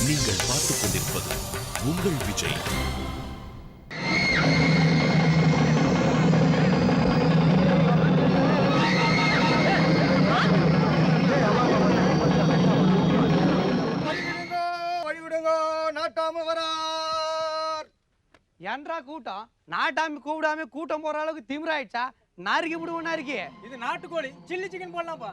நீங்கள் பார்த்துக் கொண்டிருப்பது உங்கள் விஜய். என்றா கூட்டம் நாட்டாமி கூப்பிடாம கூட்டம் போற அளவுக்கு திமிராயிடுச்சா? நறுக்கி விடுவோம் நறுக்கி. இது நாட்டுக்கோழி சில்லி சிக்கன் போடலாம்ப்பா.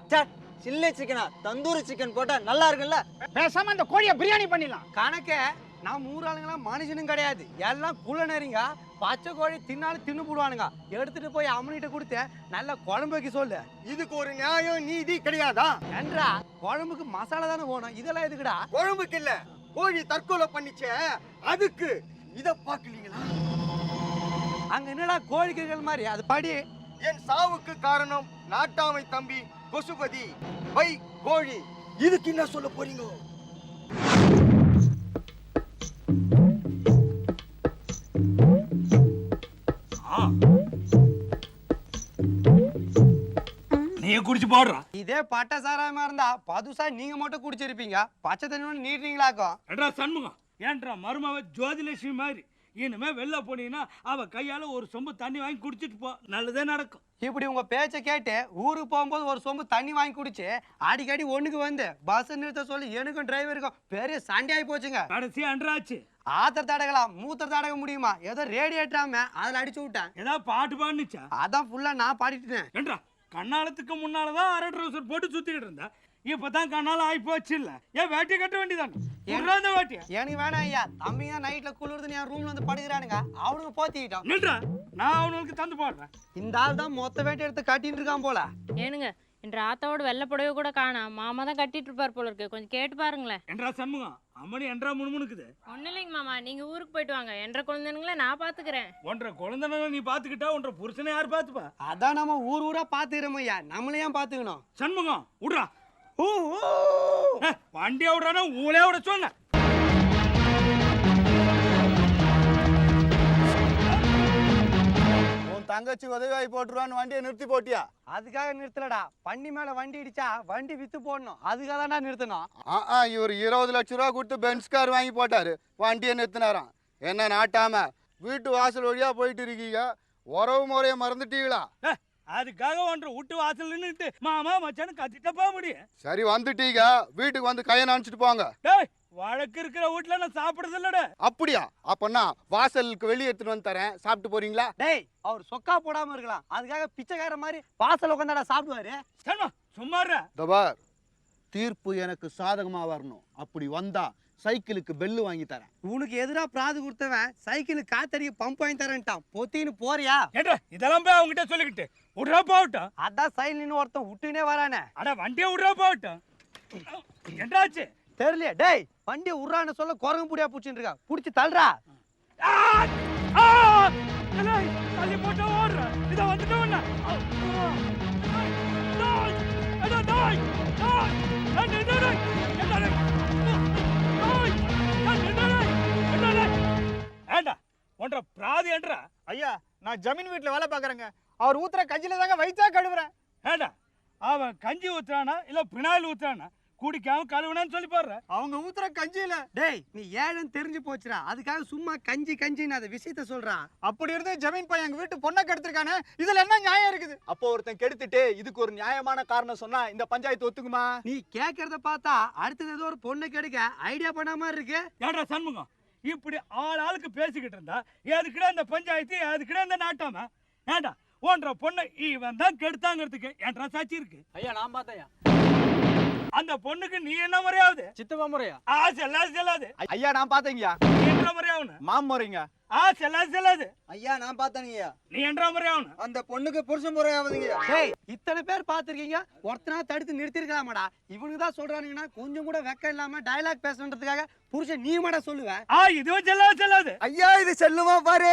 சில்லி சிக்கனா தந்தூரி சிக்கன் போட்டா நல்லா இருக்குல்ல? பேசாம அந்த கோழியை பிரியாணி பண்ணிடலாம். கணக்க நான் ஊராளுங்களாம் மனுஷனும் கிடையாது, எல்லாம் குள்ளநரிங்க. பச்சை கோழி தின்னாலும் தின்னு போடுவானுங்க. எடுத்துட்டு போய் அம்மனிட்ட கொடுத்து நல்ல குழம்பு வைக்க சொல்லு. இதுக்கு ஒரு நியாயம் நீதி கிடையாதா? என்றா குழம்புக்கு மசாலா தானே போகணும், இதெல்லாம் எதுக்குடா? குழம்புக்கு இல்ல, கோழி தற்கொலை பண்ணிச்சே அதுக்கு. இத பாக்கலீங்களா? அங்க என்னடா கோழிகள் மாதிரி அது படி. என் சாவுக்கு காரணம் நாட்டாமை தம்பி கொசுபதி வை கோழி. இதுக்கு என்ன சொல்ல போறீங்க? நீ குடிச்சு போடுறா. இதே பட்டை சாராயமா இருந்தா பதுசா நீங்க மட்டும் குடிச்சிருப்பீங்க. பச்சை தண்ணி நீட்டுறீங்களாக்கும். ஏன்றா சண்முகம், ஏன்றா மருமவ ஜோதிலட்சுமி மாதிரி இனிமே வெளில போனீங்கன்னா அவ கையால ஒரு சொம்பு தண்ணி வாங்கி குடிச்சிட்டு போ, நல்லதே நடக்கும். இப்படி உங்க பேச்ச கேட்டு ஊருக்கு போகும்போது ஒரு சொம்பு தண்ணி வாங்கி குடிச்சு அடிக்கடி ஒண்ணுக்கு வந்து பஸ் நிறுத்த சொல்லி எனக்கும் டிரைவருக்கும் பெரிய சண்டை ஆகி போச்சுங்க. கடைசி அன்றாச்சு. ஆத்திர தடகலாம் மூத்திர தடக முடியுமா? ஏதோ ரேடியேட்டராம அதுல அடிச்சு விட்டேன். ஏதாவது பாட்டு பாடுனுச்சா? அதான் ஃபுல்லா நான் பாடிட்டேன். ஏன்றா கண்ணாலத்துக்கு முன்னாலதான் அரை ட்ரௌசர் போட்டு சுத்திக்கிட்டு இருந்தா, இப்பதான் கண்ணால ஆகி போச்சு. இல்ல ஏன் வேட்டியை கட்ட வேண்டியதான்? வேட்டியா எனக்கு வேணாம் ஐயா. தம்பிங்க நைட்ல குளிர்ந்து என் ரூம்ல வந்து படுக்கிறானுங்க, அவனுக்கு போத்திக்கிட்டான். நின்றா, நான் அவனுக்கு தந்து போடுறேன். இந்த ஆள் தான் மொத்த வேட்டை எடுத்து கட்டிட்டு இருக்கான் போல. ஏனுங்க, என்ற ஆத்தாவோட வெள்ளை புடவை கூட காணாம், மாமா தான் கட்டிட்டு இருப்பார் போல இருக்கு. கொஞ்சம் கேட்டு பாருங்களேன். என்றா சண்முகம், அம்மனி என்றா முணுமுணுக்குது. ஒன்னும் இல்லைங்க மாமா, நீங்க ஊருக்கு போயிட்டு வாங்க. என்ற குழந்தைங்கள நான் பாத்துக்கிறேன். ஒன்றரை குழந்தை நீ பாத்துக்கிட்டா ஒன்றரை புருஷனை யாரு பாத்துப்பா? அதான் நம்ம ஊர் ஊரா பாத்துக்கிறோம் ஐயா, நம்மளையும் பாத்துக்கணும். சண்முகம் விடுறா. வண்டியா விடுறானா ஊழே விட சொன்ன. தங்கச்சி உதவி போட்டுருவான்னு வண்டியை நிறுத்தி போட்டியா? அதுக்காக நிறுத்தலடா, பண்ணி மேல வண்டி இடிச்சா வண்டி வித்து போடணும், அதுக்காக தான் நிறுத்தணும். இவர் 20 லட்சம் ரூபா கொடுத்து பென்ஸ் கார் வாங்கி போட்டாரு, வண்டியை நிறுத்தினாராம். என்ன நாட்டாம வீட்டு வாசல் வழியா போயிட்டு இருக்கீங்க, உறவு முறைய மறந்துட்டீங்களா? அதுக்காக ஒன்றரை விட்டு வாசல் நின்னுட்டு மாமா மச்சான்னு கத்திட்ட போக முடியும். சரி வந்துட்டீங்க, வீட்டுக்கு வந்து கையை நினைச்சிட்டு போங்க. வழக்கு இருக்கிற வீட்டுல நான் சாப்பிடுறது இல்லடா. அப்படியா? அப்பன்னா வாசலுக்கு வெளியே எடுத்துட்டு வந்து தரேன், சாப்பிட்டு போறீங்களா? டேய், அவர் சொக்கா போடாம இருக்கலாம், அதுக்காக பிச்சைக்கார மாதிரி வாசல் உட்காந்தாடா சாப்பிடுவாரு. சும்மாறா. தபார், தீர்ப்பு எனக்கு சாதகமா வரணும். அப்படி வந்தா சைக்கிளுக்கு பெல்லு வாங்கி தரேன். உனக்கு எதிரா பிராது கொடுத்தவன் சைக்கிளுக்கு காத்தடிக்க பம்ப் வாங்கி தரேன்ட்டான். பொத்தின்னு போறியா? ஏடா இதெல்லாம் போய் அவங்ககிட்ட சொல்லிக்கிட்டு விட்றா போகட்டும். அதான் சைக்கிள்னு ஒருத்தன் விட்டுனே வரானே. அட வண்டியை விட்றா போகட்டும். என்னடாச்சு தெரியலையா? டேய், வண்டியை உர்றான்னு சொல்ல குரங்கு புடியா புடிச்சுட்டு இருக்கா, புடிச்சு தள்ளுறா. தள்ளி போட்டா ஓடுற. இதை வந்துட்டு ஏண்டா ஒன்றரை பிராதி என்றா? ஐயா, நான் ஜமீன் வீட்டுல வேலை பாக்குறேங்க. அவர் ஊத்துற கஞ்சில தாங்க வயிற்றா கழுவுறேன். ஏண்டா அவன் கஞ்சி ஊத்துறானா இல்ல பினாயில் ஊத்துறானா? குடிக்காம கழுவுனான்னு சொல்லி பாடுற. அவங்க ஊத்துற கஞ்சியில. டேய், நீ ஏழன்னு தெரிஞ்சு போச்சுடா, அதுக்காக சும்மா கஞ்சி கஞ்சின்னு அதை விஷயத்த சொல்றான். அப்படி இருந்து ஜமீன் பையன் எங்க வீட்டு பொண்ணை கெடுத்திருக்கானே, இதுல என்ன நியாயம் இருக்குது? அப்போ ஒருத்தன் கெடுத்துட்டு இதுக்கு ஒரு நியாயமான காரணம் சொன்னா இந்த பஞ்சாயத்து ஒத்துக்குமா? நீ கேட்கறத பார்த்தா அடுத்தது ஏதோ ஒரு பொண்ணு கிடைக்க ஐடியா பண்ண மாதிரி இருக்கு. ஏடா சண்முகம், இப்படி ஆளுக்கு பேசிக்கிட்டு இருந்தா எதுக்கிட இந்த பஞ்சாயத்து, எதுக்கிட இந்த நாட்டாம? ஏண்டா ஒன்றரை பொண்ணு இவன் தான் கெடுத்தாங்கிறதுக்கு என்ற சாட்சி இருக்கு. ஐயா, நான் பார்த்தேன். அந்த பொண்ணுக்கு நீ என்ன முறையாவது? சித்தப்பா முறையா? செல்லாது. ஐயா, நான் பார்த்தேங்க. நீ என்ற முறையாவனு? மாமுறைங்க. செல்லாது. ஐயா, நான் பார்த்தேங்க. நீ என்ற முறையாவனு? அந்த பொண்ணுக்கு புருஷன் முறையாவதுங்க. டேய், இத்தனை பேர் பாத்துருக்கீங்க, ஒருத்தனா தடுத்து நிறுத்திருக்கலாமாடா? இவனுக்கு தான் சொல்றானுங்கன்னா கொஞ்சம் கூட வெக்கம் இல்லாம டயலாக் பேசணுன்றதுக்காக புருஷன் நீ மாட சொல்லுவ. இதுவும் செல்லாது. ஐயா, இது செல்லுமா பாரு.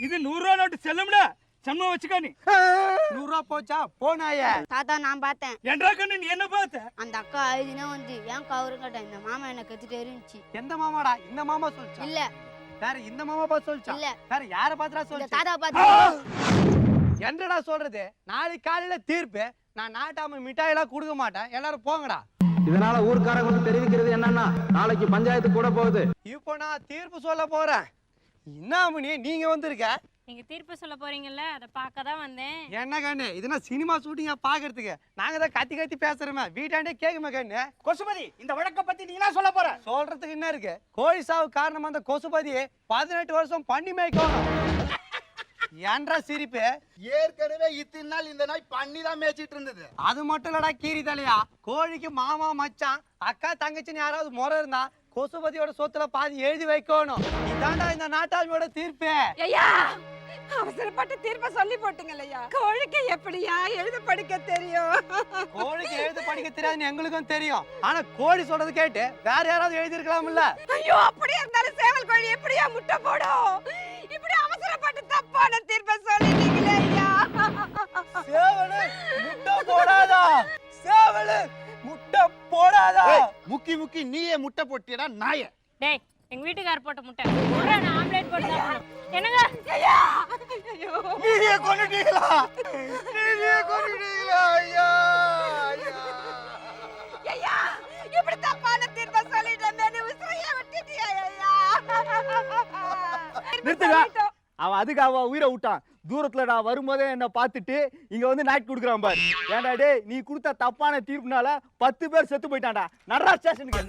இது 100 ரூபா நோட்டு செல்லும்டா. சண்முகம் வச்சுக்கோ. நீ 100 ரூபா போச்சா? போனாயே தாத்தா, நான் பார்த்தேன். என்றா கண்ணு நீ என்ன பார்த்த? அந்த அக்கா அழுதினா வந்து ஏன் கவரு கேட்டேன். இந்த மாமா என்ன கத்திட்டு இருந்துச்சு. எந்த மாமாடா? இந்த மாமா சொல்லிச்சா? இல்ல. வேற இந்த மாமா பார்த்து சொல்லிச்சா? இல்ல. வேற யார பாத்துறா சொல்லிச்சா? தாத்தா பார்த்து. என்னடா சொல்றது? நாளைக்கு காலையில தீர்ப்பு. நான் நாட்டாம மிட்டாயெல்லாம் கொடுக்க மாட்டேன், எல்லாரும் போங்கடா. இதனால ஊர்க்காரங்களுக்கு தெரிவிக்கிறது என்னன்னா நாளைக்கு பஞ்சாயத்து கூட போகுது. இப்போ நான் தீர்ப்பு சொல்ல போறேன். என்ன மணி நீங்க வந்திருக்க? நீங்க தீர்ப்பு சொல்ல போறீங்கல்ல, அதை பார்க்க தான் வந்தேன். என்ன கண்ணு இதுனா சினிமா ஷூட்டிங்கா பாக்குறதுக்கு? நாங்க தான் கத்தி கத்தி பேசுறோமே, வீட்டாண்டே கேக்குமே கண்ணு. கொசுபதி, இந்த வழக்க பத்தி நீ என்ன சொல்ல போற? சொல்றதுக்கு என்ன இருக்கு? கோழி சாவு காரணம் அந்த கொசுபதி 18 வருஷம் பண்ணி மேய்க்கணும். ஏன்றா சிரிப்பு? ஏற்கனவே இத்தனை நாள் இந்த நாய் பண்ணி தான் மேய்ச்சிட்டு இருந்தது. அது மட்டும் இல்லடா கீரி தலையா, கோழிக்கு மாமா மச்சான் அக்கா தங்கச்சின்னு யாராவது முறை இருந்தா கொசுபதியோட சொத்துல பாதி எழுதி வைக்கணும். இதாண்டா இந்த நாட்டாமையோட தீர்ப்பு. ஐயா, அவசரப்பட்டு தீர்ப்ப சொல்லி போட்டுங்களையா. கோழிக்கு எப்படியா எழுத படிக்க தெரியும்? கோழிக்கு எழுத படிக்க தெரியாதுன்னு எங்களுக்கும் தெரியும். ஆனா கோழி சொல்றது கேட்டு வேற யாராவது எழுதி இருக்கலாம்ல? ஐயோ, அப்படியே இருந்தாலும் சேவல் கோழி எப்படியா முட்டை போடும்? இப்படி அவசரப்பட்டு தப்பான தீர்ப்ப சொல்லிட்டீங்களே ஐயா. சேவலு முட்டை போடாதா? சேவலு முட்டை போடாதா? முக்கி நீயே முட்டை போட்டியடா நாயே. டேய், எங்க வீட்டுக்காரர் போட்ட முட்டை ஒரு நான் ஆம்லெட் போட்டு சாப்பிடணும். என்னங்க ஐயா, ஐயோ, நீயே கொன்னுட்டீங்களா? நீயே கொன்னுட்டீங்களா? ஐயா ஐயா, இப்படி தப்பான தீர்ப்ப சொல்லிட்டேன். உசுரையே விட்டுட்டியா ஐயா? நிறுத்துங்க. அவன் அதுக்கு அவன் உயிரை விட்டான். தூரத்துல நான் வரும்போதே என்ன பார்த்துட்டு இங்க வந்து நாய்க்கு கொடுக்குறான் பாரு. ஏன்டா டேய், நீ கொடுத்த தப்பான தீர்ப்புனால 10 பேர் செத்து போயிட்டான்டா. நடரா ஸ்டேஷனுக்கு.